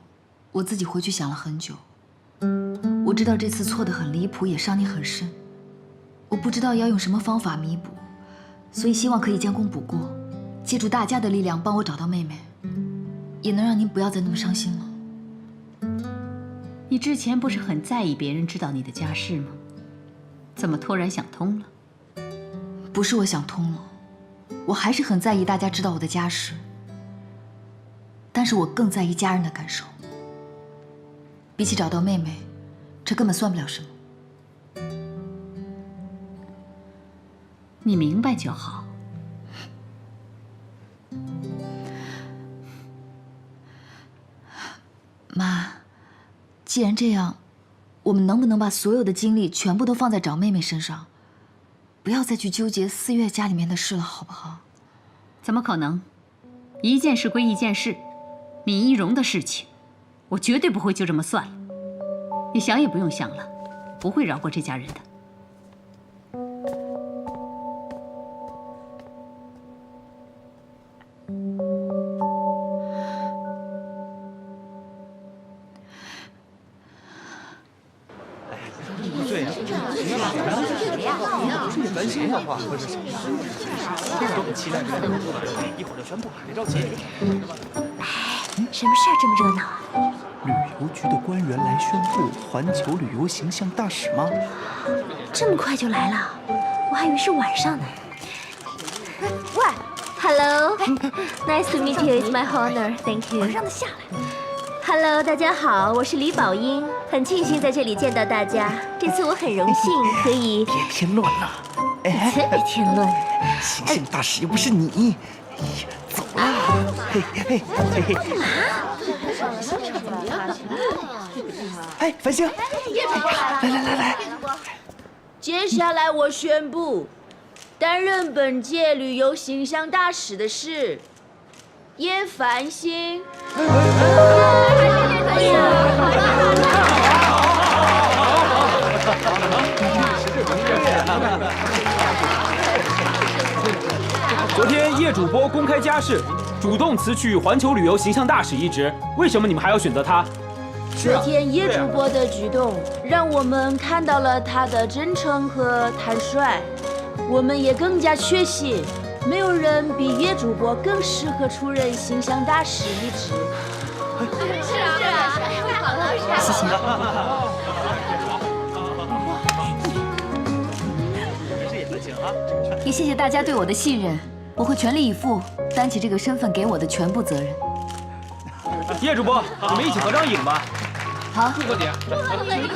A: 我自己回去想了很久。我知道这次错得很离谱，也伤你很深。我不知道要用什么方法弥补，所以希望可以将功补过，借助大家的力量帮我找到妹妹，也能让您不要再那么伤心了。
E: 你之前不是很在意别人知道你的家事吗？怎么突然想通了？
A: 不是我想通了，我还是很在意大家知道我的家事，但是我更在意家人的感受。比起找到妹妹，这根本算不了什么。
E: 你明白就好。
A: 妈，既然这样，我们能不能把所有的精力全部都放在找妹妹身上，不要再去纠结4月家里面的事了，好不好？
E: 怎么可能？一件事归一件事，闵一荣的事情，我绝对不会就这么算了。你想也不用想了，不会饶过这家人的。
K: 对呀，不是叶繁星的话，会是谁呀？都很期待这个，一会儿就宣布，别着急。
F: 什么事儿这么热闹啊？
K: 旅游局的官员来宣布环球旅游形象大使吗？
F: 这么快就来了，我还以为是晚上呢。喂 ，Hello，Nice to meet you. It's my honor. Thank you.
B: 让他下来。
F: Hello， 大家好，我是李宝英，很庆幸在这里见到大家。这次我很荣幸可以。
K: 别添乱了，哎，
F: 别添乱。
K: 形象大使又不是你。哎呀，走了。嘿嘿嘿嘿。哎，繁星，来，
N: 接下来我宣布，担任本届旅游形象大使的是叶繁星。
O: 昨天叶主播公开家示，主动辞去环球旅游形象大使一职，为什么你们还要选择他？
N: 昨天叶主播的举动，让我们看到了他的真诚和坦率，我们也更加确信，没有人比叶主播更适合出任形象大使一职。
A: 谢谢。也谢谢大家对我的信任，我会全力以赴担起这个身份给我的全部责任。
O: 叶主播，你们一起合张影吧。
A: 好。
O: 祝贺你！看这里。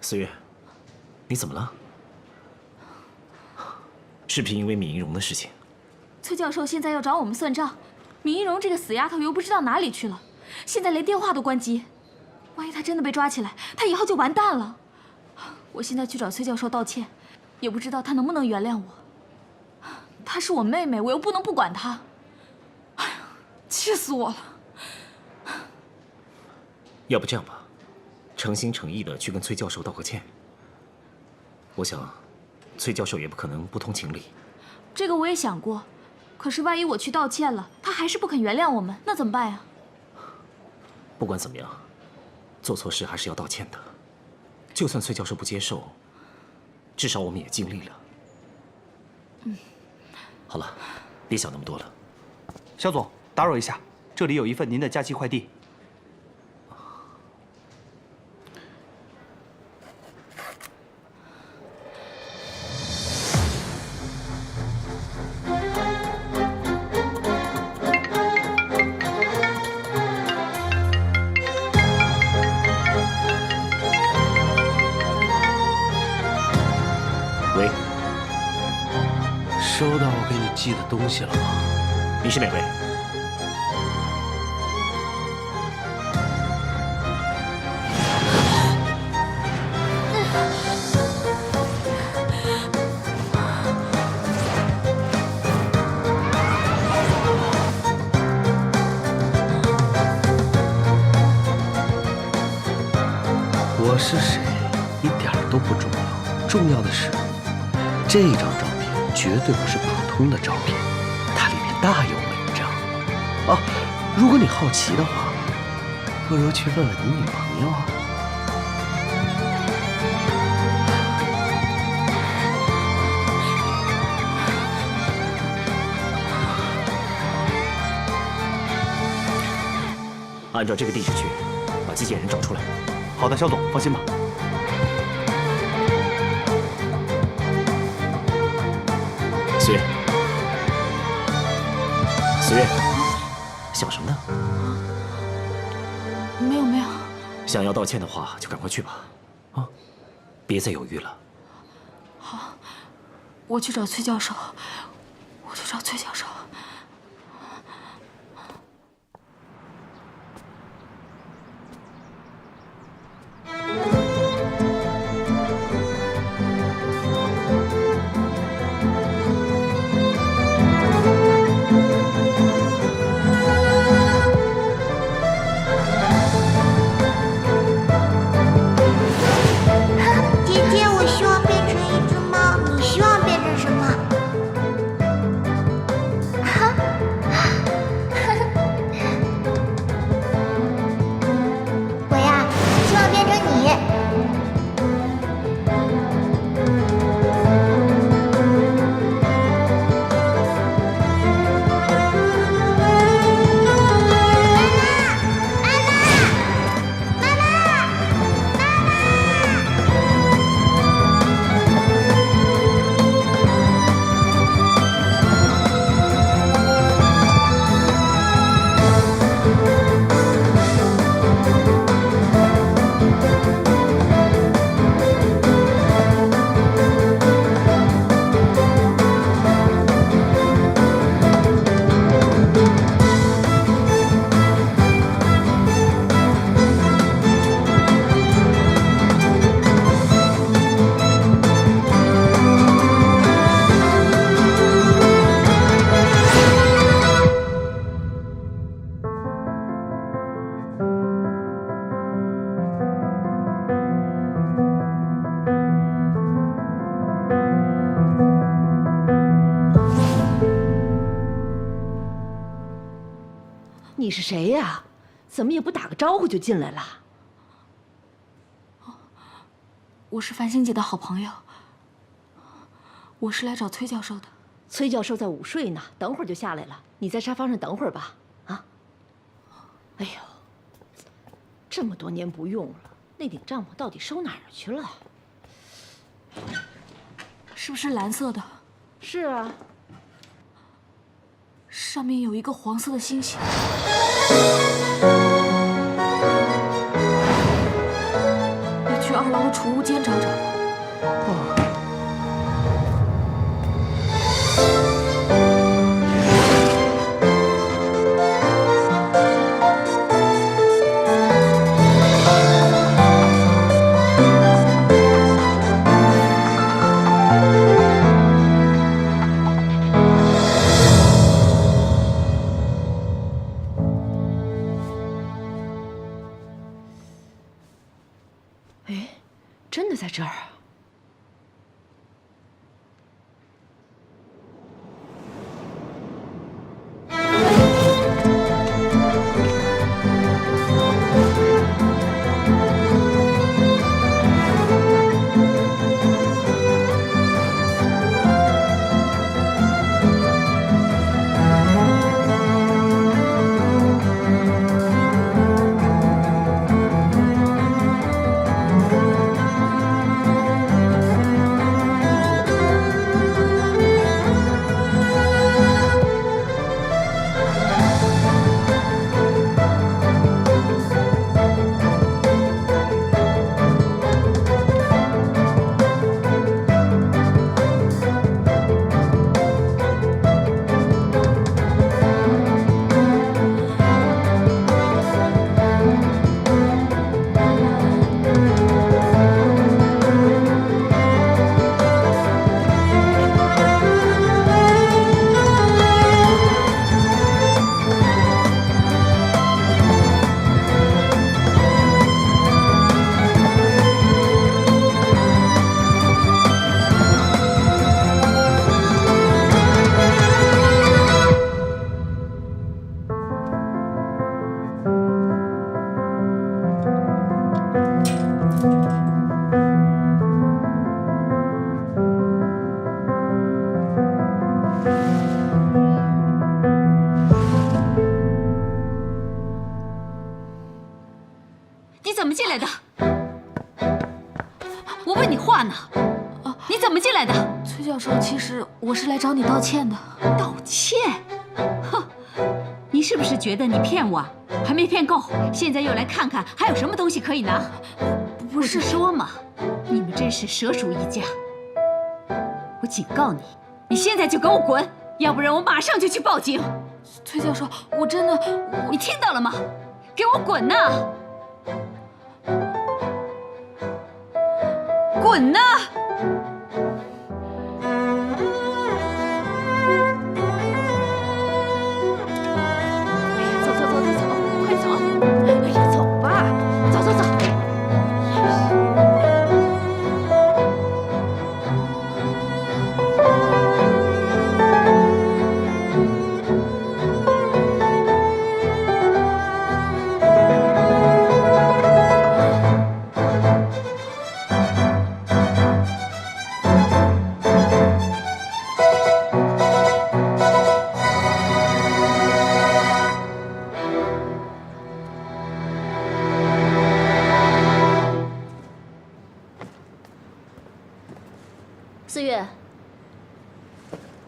I: 思月，你怎么了？是不是因为闵一荣的事情？
B: 崔教授现在要找我们算账，闵一荣这个死丫头又不知道哪里去了，现在连电话都关机。万一她真的被抓起来，她以后就完蛋了。我现在去找崔教授道歉，也不知道他能不能原谅我。她是我妹妹，我又不能不管她。哎呀，气死我了！
I: 要不这样吧，诚心诚意的去跟崔教授道个歉。我想，崔教授也不可能不通情理。
B: 这个我也想过，可是万一我去道歉了，他还是不肯原谅我们，那怎么办呀？
I: 不管怎么样，做错事还是要道歉的。就算崔教授不接受，至少我们也尽力了。好了，别想那么多了。
K: 肖总，打扰一下，这里有一份您的假期快递。
I: 喂，
H: 收到我给你寄的东西了吗？
I: 你是哪位？
H: 我是谁一点儿都不重要，重要的是这张照片绝对不是普通的照片，它里面大有文章。哦，如果你好奇的话，不如去问问你女朋友啊。
I: 按照这个地址去，把寄件人找出来。
K: 好的，肖总，放心吧。
I: 思月，思月，想什么呢？
B: 没有没有。
I: 想要道歉的话，就赶快去吧，啊，别再犹豫了。
B: 好，我去找崔教授，我去找崔教授。
D: 姐姐，我希望变成一只猫，你希望变成什么？
N: 你是谁呀？怎么也不打个招呼就进来了？
B: 我是繁星姐的好朋友，我是来找崔教授的。
N: 崔教授在午睡呢，等会儿就下来了。你在沙发上等会儿吧。啊。哎呦，这么多年不用了，那顶帐篷到底收哪儿去了？
B: 是不是蓝色的？
N: 是啊。
B: 上面有一个黄色的星星。你去2楼的储物间找找。
N: 哦。真的在这儿啊！
C: 怎么进来的？我问你话呢，你怎么进来的？
B: 崔教授，其实我是来找你道歉的。
C: 道歉？哼！你是不是觉得你骗我还没骗够，现在又来看看还有什么东西可以拿？不是说嘛，你们真是蛇鼠一家！我警告你，你现在就给我滚，要不然我马上就去报警。
B: 崔教授，我真的……
C: 你听到了吗？给我滚呐！滚呐！
N: 走，快走！哎呀，走吧，走。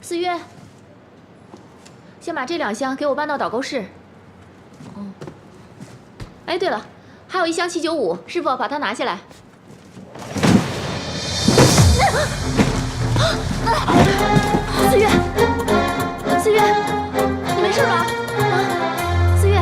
F: 四月，先把这2箱给我搬到导购室。哎，对了，还有1箱795，师傅把它拿下来。四月，你没事吧？四月。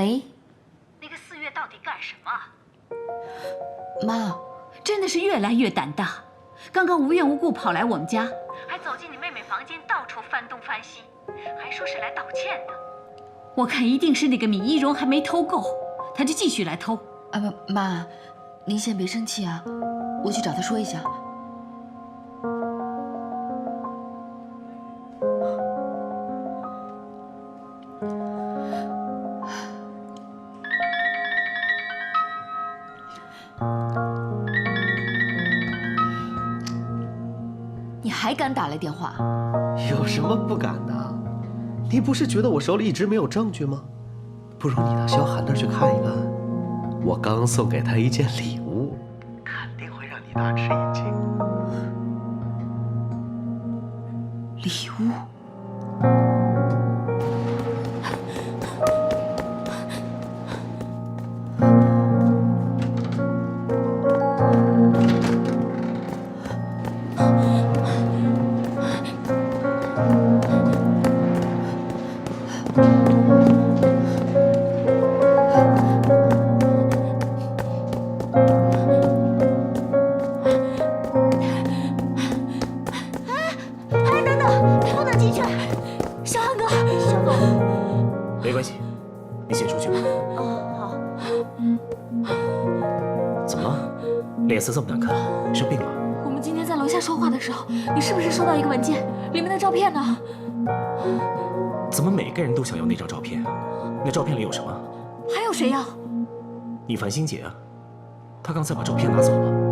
B: 喂，
E: 那个四月到底干什么？
A: 妈，
E: 真的是越来越胆大，刚刚无缘无故跑来我们家，还走进你妹妹房间，到处翻东翻西，还说是来道歉的。我看一定是那个米一荣还没偷够，他就继续来偷。
A: 妈，您先别生气啊，我去找他说一下。你还敢打来电话？
H: 有什么不敢的？你不是觉得我手里一直没有证据吗？不如你到萧寒那儿去看一看，我刚送给他一件礼物，肯定会让你大吃一惊。
A: 礼物？
I: 没关系，你先出去吧。
F: 哦，
I: 好。怎么了？脸色这么难看，生病了？
B: 我们今天在楼下说话的时候，你是不是收到一个文件？里面的照片呢？
I: 怎么每个人都想要那张照片？那照片里有什么？
B: 还有谁呀？
I: 你繁星姐啊，她刚才把照片拿走了。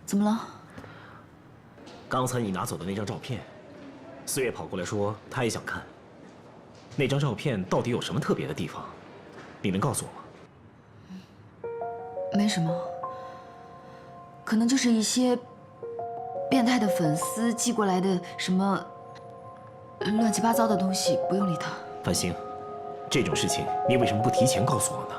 A: 怎么了？
I: 刚才你拿走的那张照片，四月跑过来说他也想看。那张照片到底有什么特别的地方？你能告诉我吗？
A: 没什么，可能就是一些变态的粉丝寄过来的什么乱七八糟的东西，不用理他。
I: 繁星，这种事情你为什么不提前告诉我呢？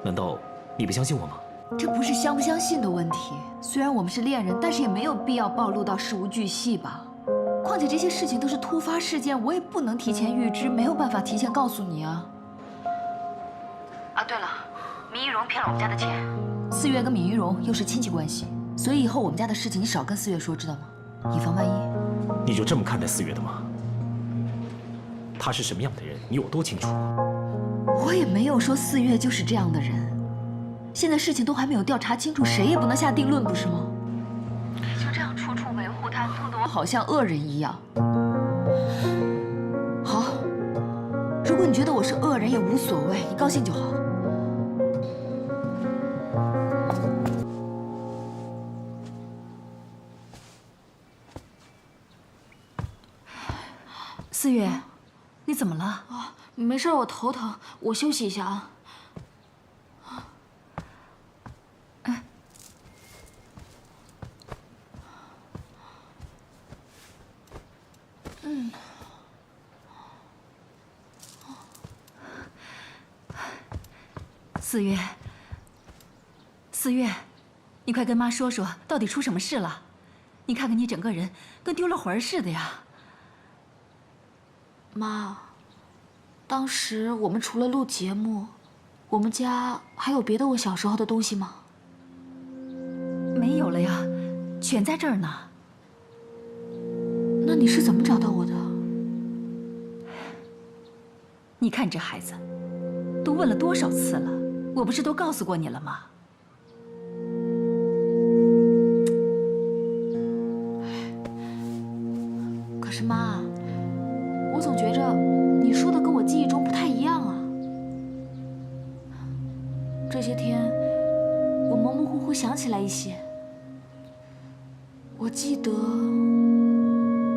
I: 难道你不相信我吗？
A: 这不是相不相信的问题。虽然我们是恋人，但是也没有必要暴露到事无巨细吧。况且这些事情都是突发事件，我也不能提前预知，没有办法提前告诉你啊。啊，对了，米一荣骗了我们家的钱，四月跟米一荣又是亲戚关系，所以以后我们家的事情你少跟四月说，知道吗？以防万一。
I: 你就这么看待四月的吗？他是什么样的人，你有多清楚？
A: 我也没有说四月就是这样的人。现在事情都还没有调查清楚，谁也不能下定论，不是吗？你就这样处处维护他，弄得我好像恶人一样。好，如果你觉得我是恶人也无所谓，你高兴就好。
C: 你怎么了？
B: 啊，没事，我头疼，我休息一下啊。
C: 四月，你快跟妈说说，到底出什么事了？你看看你整个人跟丢了魂似的呀！
B: 妈，当时我们除了录节目，我们家还有别的我小时候的东西吗？
C: 没有了呀，全在这儿呢。
B: 那你是怎么找到我的？
C: 你看这孩子，都问了多少次了，我不是都告诉过你了吗？
B: 可是妈，我总觉着你说的跟我记忆中不太一样啊。这些天，我模模糊糊想起来一些。我记得，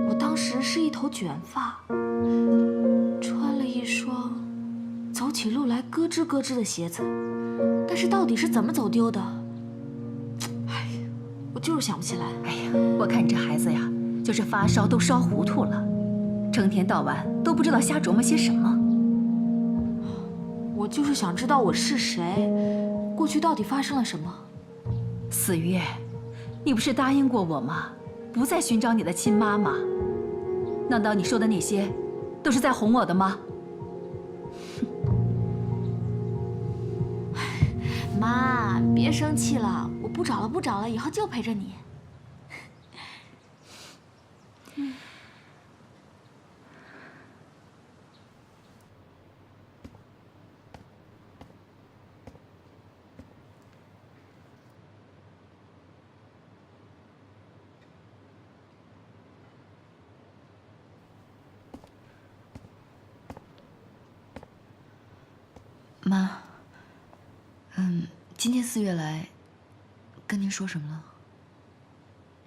B: 我当时是一头卷发，穿了一双走起路来咯吱咯吱的鞋子，但是到底是怎么走丢的？哎，我就是想不起来。
C: 哎呀，我看你这孩子呀，就是发烧都烧糊涂了，成天到晚都不知道瞎琢磨些什么。
B: 我就是想知道我是谁，过去到底发生了什么。
C: 四月，你不是答应过我吗？不再寻找你的亲妈妈。难道你说的那些，都是在哄我的吗？
B: 妈，别生气了，我不找了，不找了，以后就陪着你。
A: 妈，今天4月来，跟您说什么了？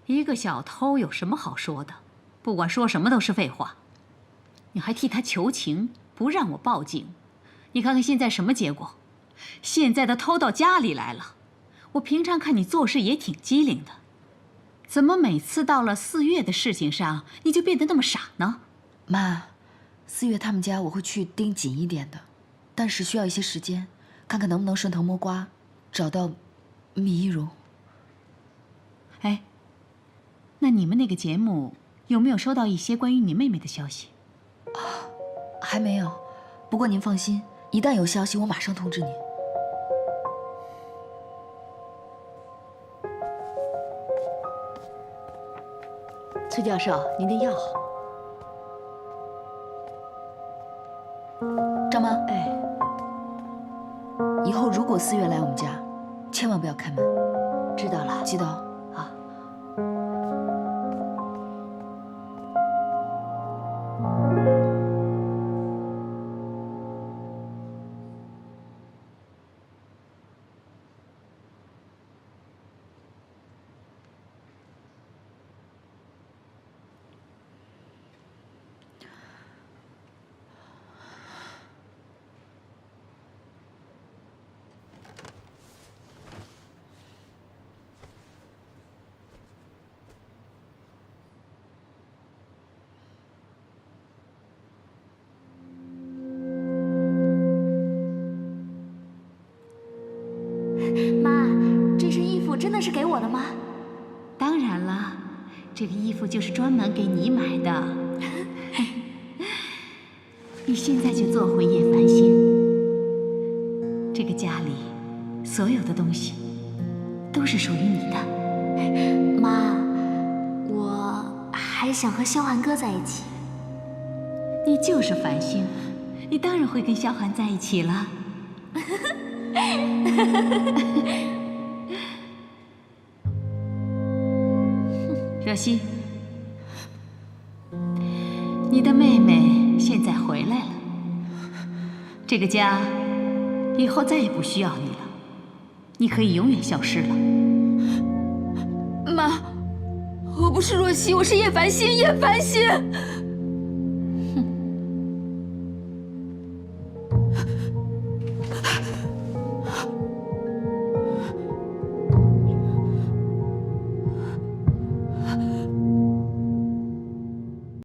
E: 一个小偷有什么好说的？不管说什么都是废话。你还替他求情，不让我报警。你看看现在什么结果？现在他偷到家里来了。我平常看你做事也挺机灵的，怎么每次到了4月的事情上，你就变得那么傻呢？
A: 妈，4月他们家我会去盯紧一点的，但是需要一些时间，看看能不能顺藤摸瓜，找到米一荣。
E: 哎，那你们那个节目有没有收到一些关于你妹妹的消息？
A: 还没有，不过您放心，一旦有消息，我马上通知您。
E: 崔教授，您的药。
A: 张妈，
E: 哎，
A: 以后如果4月来我们家，千万不要开门。
E: 知道了，
A: 记得哦。
E: 好。
B: 妈，这身衣服真的是给我的吗？
E: 当然了，这个衣服就是专门给你买的。你现在就做回叶繁星。这个家里所有的东西都是属于你的。
B: 妈，我还想和萧寒哥在一起。
E: 你就是繁星，你当然会跟萧寒在一起了。若曦，你的妹妹现在回来了，这个家以后再也不需要你了，你可以永远消失了。
B: 妈，我不是若曦，我是叶繁星，叶繁星。